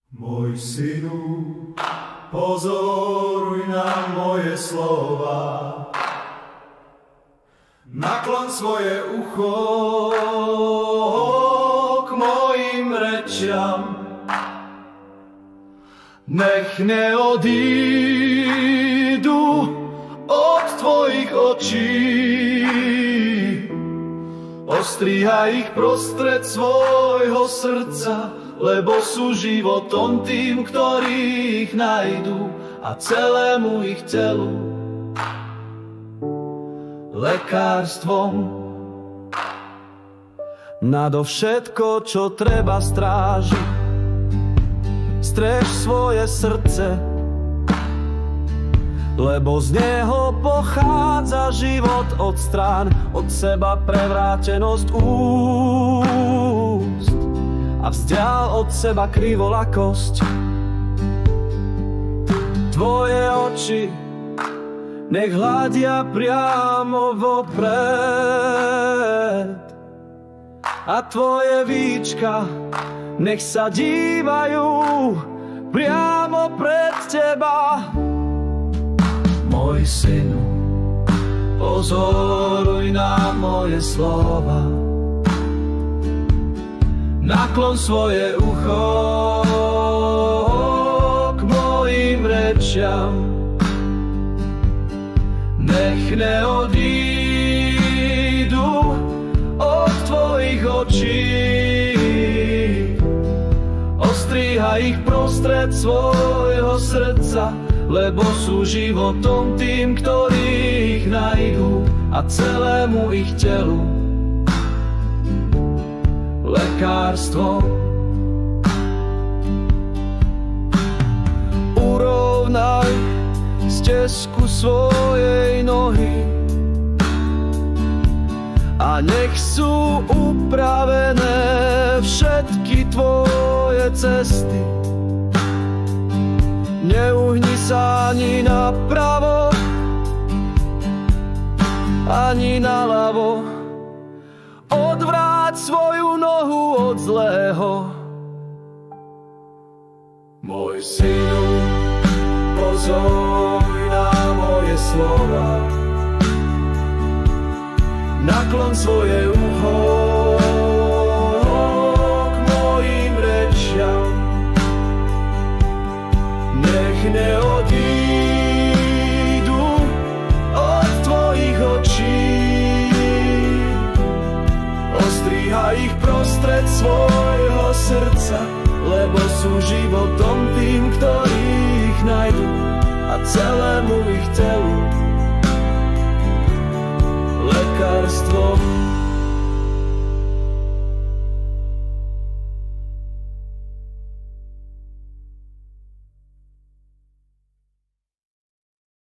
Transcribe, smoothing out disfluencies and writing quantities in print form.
Môj synu, pozoruj na moje slova, naklon svoje ucho k mojim rečiam, nech neodídu od tvojich očí, ostrihaj ich prostred svojho srdca, lebo sú životom tým, ktorí ich nájdu, a celému ich telu lekárstvom. Nadovšetko, čo treba strážiť, stréž svoje srdce, lebo z neho pochádza život od strán, od seba prevrátenosť úst a vzdial od seba krivolakosť. Tvoje oči nech hľadia priamo vopred a tvoje víčka nech sa dívajú priamo pred teba. Môj synu, pozoruj na moje slova, naklon svoje ucho k mojim rečiam, nech neodídu od tvojich očí, ostrihaj ich prostred svojho srdca, lebo sú životom tým, ktorí ich nájdu, a celému ich telu lekárstvom. Urovnaj stezku svojej nohy a nech sú upravené všetky tvoje cesty. Neuhni sa ani napravo, ani naľavo. Odvráť svoju nohu od zlého. Môj synu, pozoruj na moje slova, naklon svoje ucho k mojim rečiam, nech neodídu od tvojich očí, ostrihaj ich prostred svojho srdca, lebo sú životom tým, ktorí ich nájdu, a celému ich telu